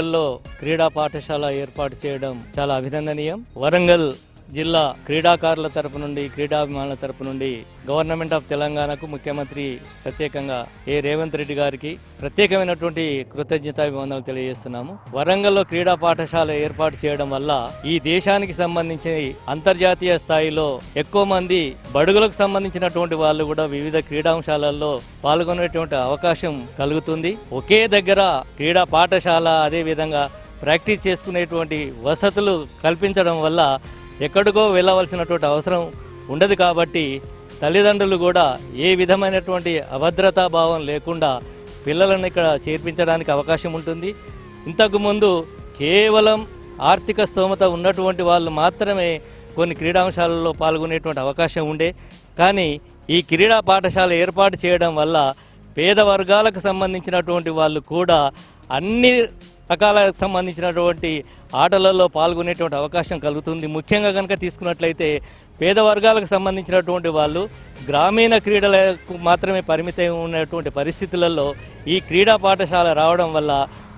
వరంగల్లో క్రీడా పాఠశాల ఏర్పాటు చేయడం చాలా అభినందనీయం. వరంగల్ జిల్లా క్రీడాకారుల తరపు నుండి, క్రీడాభిమానుల తరపు నుండి గవర్నమెంట్ ఆఫ్ తెలంగాణకు, ముఖ్యమంత్రి ప్రత్యేకంగా రేవంత్ రెడ్డి గారికి ప్రత్యేకమైనటువంటి కృతజ్ఞతాభివందనలు తెలియజేస్తున్నాము. వరంగల్లో క్రీడా పాఠశాల ఏర్పాటు చేయడం వల్ల ఈ దేశానికి సంబంధించి అంతర్జాతీయ స్థాయిలో ఎక్కువ మంది బడుగులకు సంబంధించినటువంటి వాళ్ళు కూడా వివిధ క్రీడాంశాలలో పాల్గొనేటువంటి అవకాశం కలుగుతుంది. ఒకే దగ్గర క్రీడా పాఠశాల, అదే విధంగా ప్రాక్టీస్ చేసుకునేటువంటి వసతులు కల్పించడం వల్ల ఎక్కడికో వెళ్ళవలసినటువంటి అవసరం ఉండదు. కాబట్టి తల్లిదండ్రులు కూడా ఏ విధమైనటువంటి అభద్రతా భావం లేకుండా పిల్లలను ఇక్కడ చేర్పించడానికి అవకాశం ఉంటుంది. ఇంతకుముందు కేవలం ఆర్థిక స్తోమత ఉన్నటువంటి వాళ్ళు మాత్రమే కొన్ని క్రీడాంశాలలో పాల్గొనేటువంటి అవకాశం ఉండే. కానీ ఈ క్రీడా పాఠశాల ఏర్పాటు చేయడం వల్ల పేద వర్గాలకు సంబంధించినటువంటి వాళ్ళు కూడా అన్ని రకాలకు సంబంధించినటువంటి ఆటలలో పాల్గొనేటువంటి అవకాశం కలుగుతుంది. ముఖ్యంగా కనుక తీసుకున్నట్లయితే పేద వర్గాలకు సంబంధించినటువంటి వాళ్ళు గ్రామీణ క్రీడలకు మాత్రమే పరిమితం ఉన్నటువంటి పరిస్థితులలో ఈ క్రీడా పాఠశాల రావడం వల్ల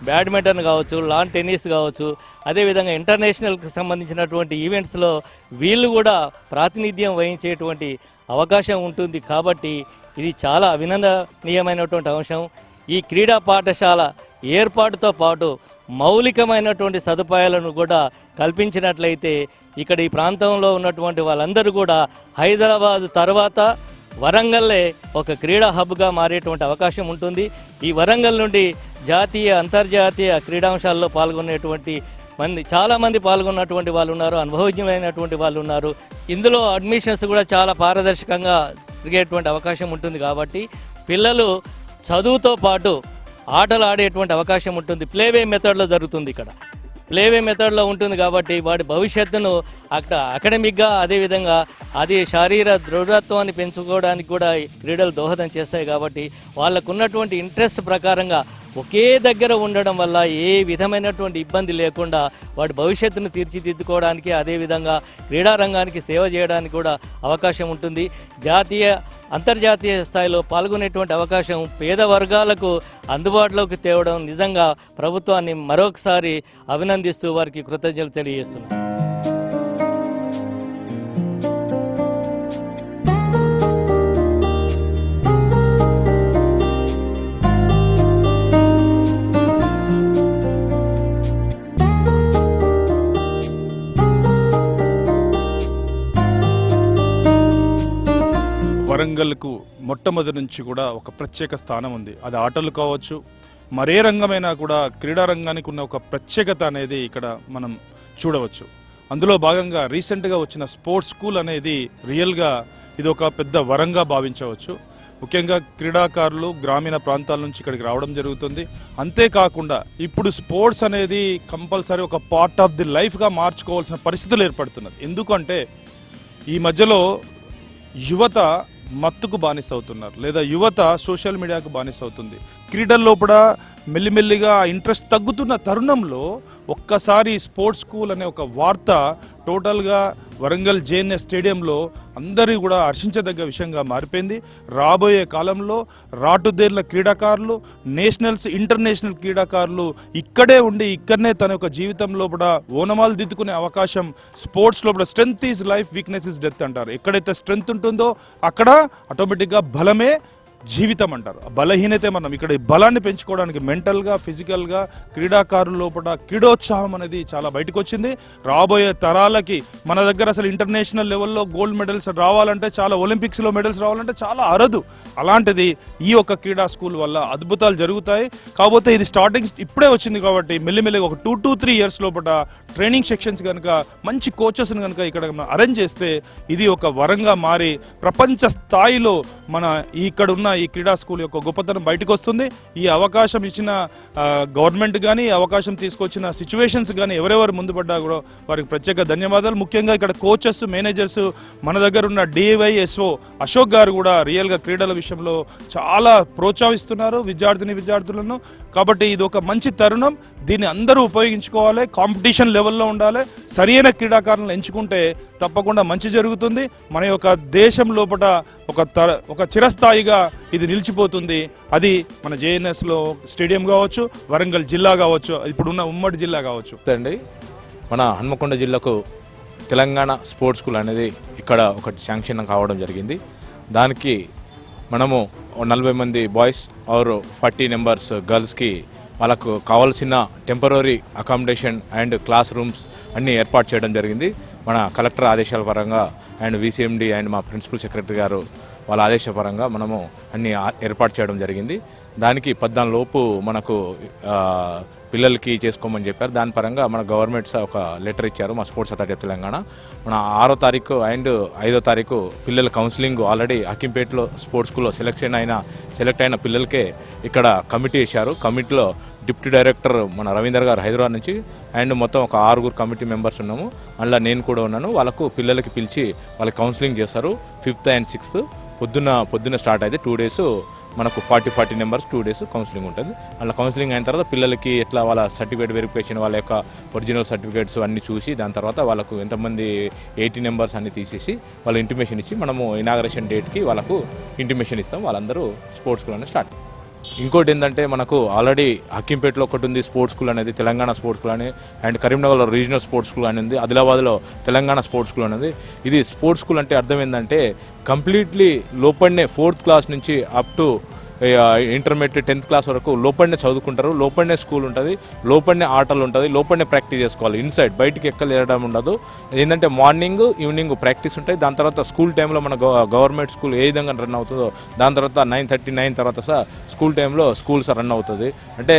బ్యాడ్మింటన్ కావచ్చు, లాన్ టెన్నిస్ కావచ్చు, అదేవిధంగా ఇంటర్నేషనల్కి సంబంధించినటువంటి ఈవెంట్స్లో వీళ్ళు కూడా ప్రాతినిధ్యం వహించేటువంటి అవకాశం ఉంటుంది. కాబట్టి ఇది చాలా అభినందనీయమైనటువంటి అంశం. ఈ క్రీడా పాఠశాల ఏర్పాటుతో పాటు మౌలికమైనటువంటి సదుపాయాలను కూడా కల్పించినట్లయితే ఇక్కడ ఈ ప్రాంతంలో ఉన్నటువంటి వాళ్ళందరూ కూడా హైదరాబాద్ తర్వాత వరంగల్లే ఒక క్రీడా హబ్గా మారేటువంటి అవకాశం ఉంటుంది. ఈ వరంగల్ నుండి జాతీయ, అంతర్జాతీయ క్రీడాంశాల్లో పాల్గొనేటువంటి చాలామంది పాల్గొన్నటువంటి వాళ్ళు ఉన్నారు, అనుభవజ్ఞులైనటువంటి వాళ్ళు ఉన్నారు. ఇందులో అడ్మిషన్స్ కూడా చాలా పారదర్శకంగా జరిగేటువంటి అవకాశం ఉంటుంది. కాబట్టి పిల్లలు చదువుతో పాటు ఆటలు ఆడేటువంటి అవకాశం ఉంటుంది. ప్లేవే మెథడ్లో జరుగుతుంది. ఇక్కడ ప్లేవే మెథడ్లో ఉంటుంది కాబట్టి వాడి భవిష్యత్తును అక్కడ అకాడమిక్గా, అదేవిధంగా అది శారీర దృఢత్వాన్ని పెంచుకోవడానికి కూడా క్రీడలు దోహదం చేస్తాయి. కాబట్టి వాళ్ళకు ఉన్నటువంటి ఇంట్రెస్ట్ ప్రకారంగా ఒకే దగ్గర ఉండడం వల్ల ఏ విధమైనటువంటి ఇబ్బంది లేకుండా వాడి భవిష్యత్తును తీర్చిదిద్దుకోవడానికి, అదేవిధంగా క్రీడారంగానికి సేవ చేయడానికి కూడా అవకాశం ఉంటుంది. జాతీయ, అంతర్జాతీయ స్థాయిలో పాల్గొనేటువంటి అవకాశం పేద వర్గాలకు అందుబాటులోకి తేవడం నిజంగా ప్రభుత్వాన్ని మరొకసారి అభినందిస్తూ వారికి కృతజ్ఞతలు తెలియజేస్తున్నాను. వరంగల్కు మొట్టమొదటి నుంచి కూడా ఒక ప్రత్యేక స్థానం ఉంది. అది ఆటలు కావచ్చు, మరే రంగమైనా కూడా క్రీడా రంగానికి ఉన్న ఒక ప్రత్యేకత అనేది ఇక్కడ మనం చూడవచ్చు. అందులో భాగంగా రీసెంట్గా వచ్చిన స్పోర్ట్స్ స్కూల్ అనేది రియల్గా ఇది ఒక పెద్ద వరంగా భావించవచ్చు. ముఖ్యంగా క్రీడాకారులు గ్రామీణ ప్రాంతాల నుంచి ఇక్కడికి రావడం జరుగుతుంది. అంతేకాకుండా ఇప్పుడు స్పోర్ట్స్ అనేది కంపల్సరీ ఒక పార్ట్ ఆఫ్ ది లైఫ్గా మార్చుకోవాల్సిన పరిస్థితులు ఏర్పడుతున్నది. ఎందుకంటే ఈ మధ్యలో యువత మత్తుకు బానిస అవుతున్నారు, లేదా యువత సోషల్ మీడియాకు బానిస అవుతుంది. క్రీడల్లో కూడా మెల్లిమెల్లిగా ఇంట్రెస్ట్ తగ్గుతున్న తరుణంలో ఒక్కసారి స్పోర్ట్స్ స్కూల్ అనే ఒక వార్త టోటల్గా వరంగల్ జేఎన్ఎస్ స్టేడియంలో అందరూ కూడా హర్షించదగ్గ విషయంగా మారిపోయింది. రాబోయే కాలంలో రాటుదేర్ల క్రీడాకారులు, నేషనల్స్, ఇంటర్నేషనల్ క్రీడాకారులు ఇక్కడే ఉండి ఇక్కడనే తన యొక్క జీవితంలో కూడా ఓనమాలు దిద్దుకునే అవకాశం స్పోర్ట్స్లో కూడా strength is life, weakness is death అంటారు. ఎక్కడైతే స్ట్రెంగ్త్ ఉంటుందో అక్కడ ఆటోమేటిక్గా బలమే జీవితం అంటారు. బలహీనతే మనం ఇక్కడ బలాన్ని పెంచుకోవడానికి మెంటల్గా, ఫిజికల్గా క్రీడాకారుల లోపల క్రీడోత్సాహం అనేది చాలా బయటకు వచ్చింది. రాబోయే తరాలకి మన దగ్గర అసలు ఇంటర్నేషనల్ లెవెల్లో గోల్డ్ మెడల్స్ రావాలంటే, చాలా ఒలింపిక్స్లో మెడల్స్ రావాలంటే చాలా అరుదు. అలాంటిది ఈ యొక్క క్రీడా స్కూల్ వల్ల అద్భుతాలు జరుగుతాయి. కాకపోతే ఇది స్టార్టింగ్ ఇప్పుడే వచ్చింది కాబట్టి మెల్లిమెల్లిగా ఒక 2 to 3 years లోపల ట్రైనింగ్ సెక్షన్స్ కనుక, మంచి కోచెస్ని కనుక ఇక్కడ అరేంజ్ చేస్తే ఇది ఒక వరంగా మారి ప్రపంచ స్థాయిలో మన ఇక్కడ ఉన్న ఈ క్రీడా స్కూల్ యొక్క గొప్పతనం బయటకు వస్తుంది. ఈ అవకాశం ఇచ్చిన గవర్నమెంట్ కానీ, అవకాశం తీసుకొచ్చిన సిచ్యువేషన్స్ కానీ ఎవరెవరు ముందు పడ్డా కూడా వారికి ప్రత్యేక ధన్యవాదాలు. ముఖ్యంగా ఇక్కడ కోచెస్, మేనేజర్స్, మన దగ్గర ఉన్న డివైఎస్ఓ అశోక్ గారు కూడా రియల్గా క్రీడల విషయంలో చాలా ప్రోత్సహిస్తున్నారు విద్యార్థులను. కాబట్టి ఇది ఒక మంచి తరుణం. దీన్ని అందరూ ఉపయోగించుకోవాలి. కాంపిటీషన్ లెవెల్లో ఉండాలి. సరైన క్రీడాకారులను ఎంచుకుంటే తప్పకుండా మంచి జరుగుతుంది. మన యొక్క దేశం లోపల ఒక చిరస్థాయిగా ఇది నిలిచిపోతుంది. అది మన జేఎన్ఎస్లో స్టేడియం కావచ్చు, వరంగల్ జిల్లా కావచ్చు, ఇప్పుడున్న ఉమ్మడి జిల్లా కావచ్చు. అండి, మన హన్మకొండ జిల్లాకు తెలంగాణ స్పోర్ట్స్ స్కూల్ అనేది ఇక్కడ ఒకటి శాంక్షన్ కావడం జరిగింది. దానికి మనము 40 మంది బాయ్స్ ఆర్ 40 మెంబర్స్ గర్ల్స్కి వాళ్ళకు కావాల్సిన temporary accommodation and class rooms అన్నీ ఏర్పాటు చేయడం జరిగింది. మన కలెక్టర్ ఆదేశాల పరంగా అండ్ VCMD అండ్ మా ప్రిన్సిపల్ సెక్రటరీ గారు వాళ్ళ ఆదేశపరంగా మనము అన్నీ ఏర్పాటు చేయడం జరిగింది. దానికి 14 లోపు మనకు పిల్లలకి చేసుకోమని చెప్పారు. దాని పరంగా మన గవర్నమెంట్స్ ఒక లెటర్ ఇచ్చారు మా స్పోర్ట్స్ అథారిటీ ఆఫ్ తెలంగాణ. మన 6వ తారీఖు అండ్ 5వ తారీఖు పిల్లల కౌన్సిలింగ్ ఆల్రెడీ హకీంపేటలో స్పోర్ట్స్ స్కూల్లో సెలెక్ట్ అయిన పిల్లలకే ఇక్కడ కమిటీ ఇచ్చారు. కమిటీలో డిప్యూటీ డైరెక్టర్ మన రవీందర్ గారు హైదరాబాద్ నుంచి అండ్ మొత్తం ఒక 6 కమిటీ మెంబర్స్ ఉన్నాము. అందులో నేను కూడా ఉన్నాను. వాళ్ళకు పిల్లలకి పిలిచి వాళ్ళకి కౌన్సిలింగ్ చేస్తారు. 5th and 6th పొద్దున్న స్టార్ట్ అయితే 2 days మనకు 40 మెంబర్స్ 2 days కౌన్సిలింగ్ ఉంటుంది. అలా కౌన్సిలింగ్ అయిన తర్వాత పిల్లలకి ఎట్లా వాళ్ళ సర్టిఫికేట్ వెరిఫికేషన్, వాళ్ళ యొక్క ఒరిజినల్ సర్టిఫికేట్స్ అన్నీ చూసి దాని తర్వాత వాళ్ళకు ఎంతమంది 80 మెంబర్స్ అన్ని తీసేసి వాళ్ళ ఇంటిమేషన్ ఇచ్చి మనము ఇనాగరేషన్ డేట్కి వాళ్ళకు ఇంటిమేషన్ ఇస్తాం. వాళ్ళందరూ స్పోర్ట్స్ స్కూల్ అనేది స్టార్ట్. ఇంకోటి ఏంటంటే మనకు ఆల్రెడీ హకీంపేటలో ఒకటి ఉంది స్పోర్ట్స్ స్కూల్ అనేది, తెలంగాణ స్పోర్ట్స్ స్కూల్ అని, అండ్ కరీంనగర్లో రీజనల్ స్పోర్ట్స్ స్కూల్ అని ఉంది, ఆదిలాబాద్లో తెలంగాణ స్పోర్ట్స్ స్కూల్ అనేది. ఇది స్పోర్ట్స్ స్కూల్ అంటే అర్థం ఏంటంటే కంప్లీట్లీ లోపలనే 4th క్లాస్ నుంచి up to intermediate 10th class వరకు లోపలనే చదువుకుంటారు. లోపలనే స్కూల్ ఉంటుంది, లోపలనే ఆటలు ఉంటుంది, లోపలనే ప్రాక్టీస్ చేసుకోవాలి. ఇన్సైడ్ బయటికి వెళ్ళడం ఉండదు. ఏంటంటే మార్నింగ్ ఈవినింగ్ ప్రాక్టీస్ ఉంటాయి. దాని తర్వాత స్కూల్ టైంలో మన గవర్నమెంట్ స్కూల్ ఏ విధంగా రన్ అవుతుందో దాని తర్వాత 9:39 తర్వాత స్కూల్ టైంలో స్కూల్స్ రన్ అవుతుంది. అంటే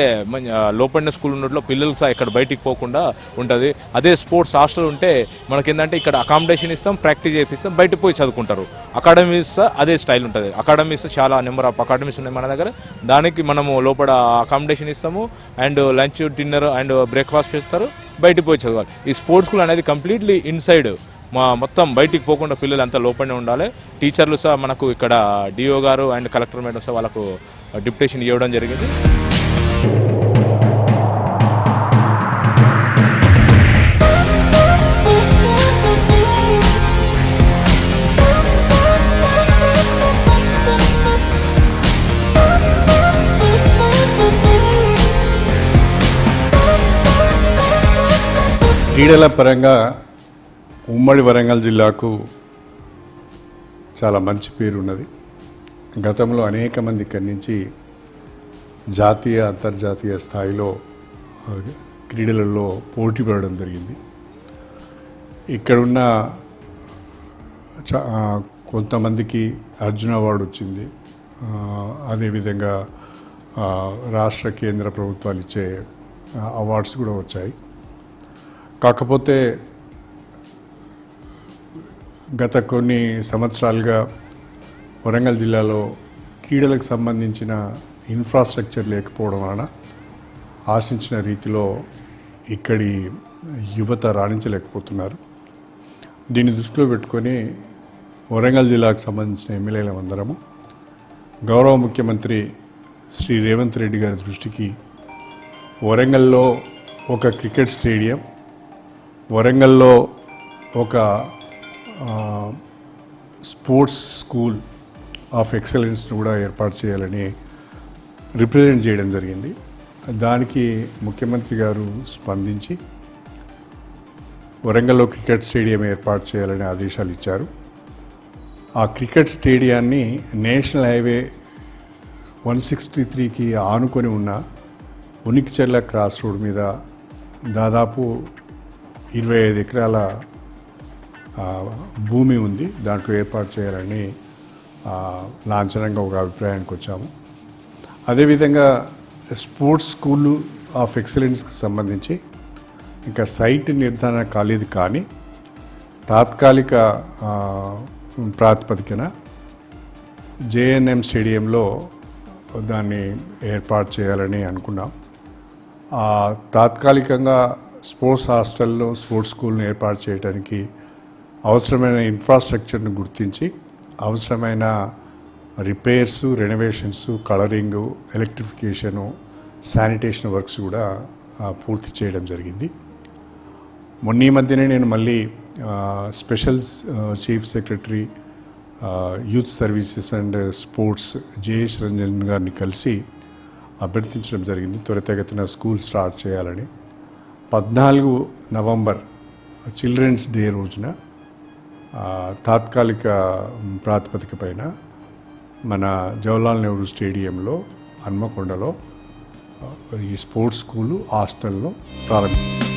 లోపలనే స్కూల్ ఉన్నట్లో పిల్లలు ఇక్కడ బయటికి పోకుండా ఉంటుంది. అదే స్పోర్ట్స్ హాస్టల్ ఉంటే మనకేంటంటే ఇక్కడ అకామిడేషన్ ఇస్తాం, ప్రాక్టీస్ చేపిస్తాం, బయటకు పోయి చదువుకుంటారు. అకాడమీస్ అదే స్టైల్ ఉంటుంది. అకాడమీస్ చాలా నెంబర్ ఆఫ్ అకాడమీస్ ఉన్నాయి మన దగ్గర. దానికి మనము లోపల అకామిడేషన్ ఇస్తాము and lunch, dinner and breakfast చేస్తారు, బయటికి పోయి చదవాలి. ఈ స్పోర్ట్స్ స్కూల్ అనేది కంప్లీట్లీ ఇన్సైడ్ మొత్తం బయటికి పోకుండా పిల్లలు అంతా లోపలనే ఉండాలి. టీచర్లు సహా మనకు ఇక్కడ డిఓ గారు అండ్ కలెక్టర్ మేడం సహా వాళ్ళకు డిప్యుటేషన్ ఇవ్వడం జరిగింది. క్రీడల పరంగా ఉమ్మడి వరంగల్ జిల్లాకు చాలా మంచి పేరు ఉన్నది. గతంలో అనేక మంది ఇక్కడి నుంచి జాతీయ అంతర్జాతీయ స్థాయిలో క్రీడలలో పోటీ పడడం జరిగింది. ఇక్కడున్న కొంతమందికి అర్జున అవార్డు వచ్చింది. అదేవిధంగా రాష్ట్ర కేంద్ర ప్రభుత్వాలు ఇచ్చే అవార్డ్స్ కూడా వచ్చాయి. కాకపోతే గత కొన్ని సంవత్సరాలుగా వరంగల్ జిల్లాలో క్రీడలకు సంబంధించిన ఇన్ఫ్రాస్ట్రక్చర్ లేకపోవడం వలన ఆశించిన రీతిలో ఇక్కడి యువత రాణించలేకపోతున్నారు. దీన్ని దృష్టిలో పెట్టుకొని వరంగల్ జిల్లాకు సంబంధించిన ఎమ్మెల్యేల అందరము గౌరవ ముఖ్యమంత్రి శ్రీ రేవంత్ రెడ్డి గారి దృష్టికి వరంగల్లో ఒక క్రికెట్ స్టేడియం, వరంగల్లో ఒక స్పోర్ట్స్ స్కూల్ ఆఫ్ ఎక్సలెన్స్ను కూడా ఏర్పాటు చేయాలని రిప్రజెంట్ చేయడం జరిగింది. దానికి ముఖ్యమంత్రి గారు స్పందించి వరంగల్లో క్రికెట్ స్టేడియం ఏర్పాటు చేయాలని ఆదేశాలు ఇచ్చారు. ఆ క్రికెట్ స్టేడియాన్ని నేషనల్ హైవే 163కి ఆనుకొని ఉన్న ఉనికిచెర్ల క్రాస్ రోడ్ మీద దాదాపు 25 ఎకరాల భూమి ఉంది. దాంట్లో ఏర్పాటు చేయాలని లాంఛనంగా ఒక అభిప్రాయానికి వచ్చాము. అదేవిధంగా స్పోర్ట్స్ స్కూల్ ఆఫ్ ఎక్సలెన్స్కి సంబంధించి ఇంకా సైట్ నిర్ధారణ కాలేదు, కానీ తాత్కాలిక ప్రాతిపదికన JNM స్టేడియంలో దాన్ని ఏర్పాటు చేయాలని అనుకున్నాం. తాత్కాలికంగా స్పోర్ట్స్ హాస్టల్లో స్పోర్ట్స్ స్కూల్ను ఏర్పాటు చేయడానికి అవసరమైన ఇన్ఫ్రాస్ట్రక్చర్ను గుర్తించి అవసరమైన repairs, renovations, colouring, electrification, sanitation works కూడా పూర్తి చేయడం జరిగింది. మొన్న ఈ మధ్యనే నేను మళ్ళీ special chief secretary youth services and sports JS Ranjan గారిని కలిసి అభ్యర్థించడం జరిగింది త్వరితగతిన స్కూల్ స్టార్ట్ చేయాలని. 14 నవంబర్ చిల్డ్రన్స్ డే రోజున తాత్కాలిక ప్రాతిపదిక పైన మన జవహర్లాల్ నెహ్రూ స్టేడియంలో హన్మకొండలో ఈ స్పోర్ట్స్ స్కూలు హాస్టల్లో ప్రారంభించారు.